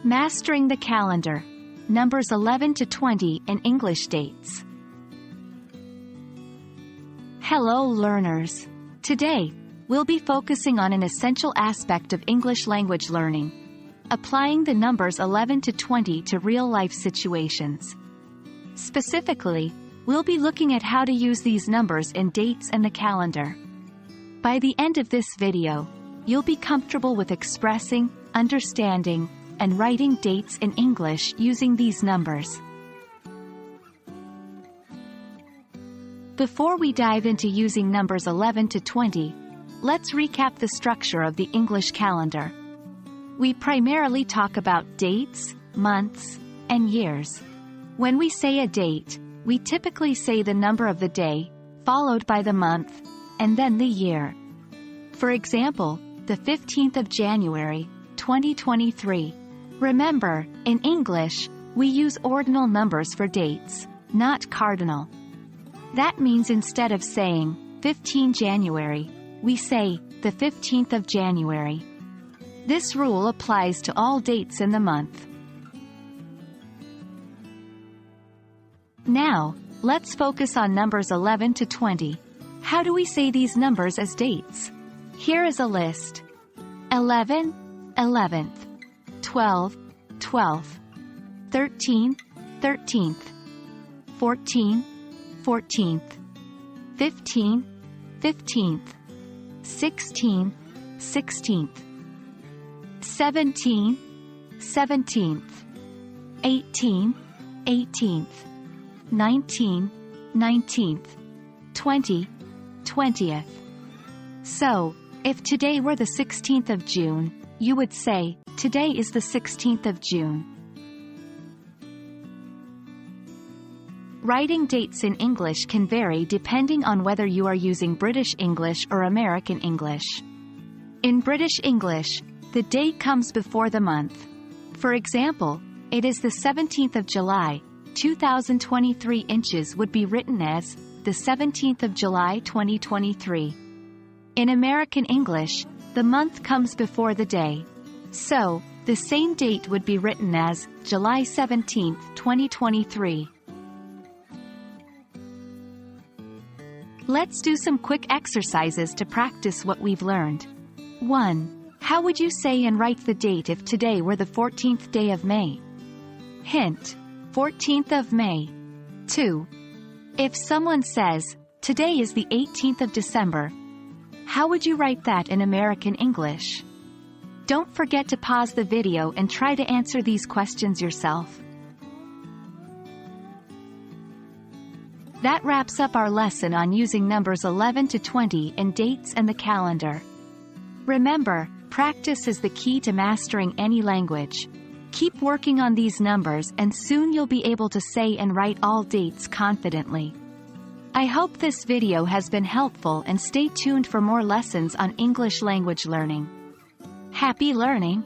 Mastering the calendar. Numbers 11 to 20 in English dates. Hello learners. Today, we'll be focusing on an essential aspect of English language learning. Applying the numbers 11 to 20 to real-life situations. Specifically, we'll be looking at how to use these numbers in dates and the calendar. By the end of this video, you'll be comfortable with expressing, understanding, and writing dates in English using these numbers. Before we dive into using numbers 11 to 20, let's recap the structure of the English calendar. We primarily talk about dates, months, and years. When we say a date, we typically say the number of the day, followed by the month, and then the year. For example, the 15th of January, 2023. Remember, in English, we use ordinal numbers for dates, not cardinal. That means instead of saying 15 January, we say the 15th of January. This rule applies to all dates in the month. Now, let's focus on numbers 11 to 20. How do we say these numbers as dates? Here is a list. 11, 11th. 12, 12th. 13, 13th. 14, 14th. 15, 15th. 16, 16th. 17, 17th. 18, 18th. 19, 19th. 20, 20th. So, if today were the 16th of June, you would say, today is the 16th of June. Writing dates in English can vary depending on whether you are using British English or American English. In British English, the date comes before the month. For example, it is the 17th of July, 2023 inches would be written as the 17th of July 2023. In American English, the month comes before the day. So, the same date would be written as July 17th, 2023. Let's do some quick exercises to practice what we've learned. 1. How would you say and write the date if today were the 14th day of May? Hint: 14th of May. 2. If someone says, today is the 18th of December, how would you write that in American English? Don't forget to pause the video and try to answer these questions yourself. That wraps up our lesson on using numbers 11 to 20 in dates and the calendar. Remember, practice is the key to mastering any language. Keep working on these numbers and soon you'll be able to say and write all dates confidently. I hope this video has been helpful and stay tuned for more lessons on English language learning. Happy learning!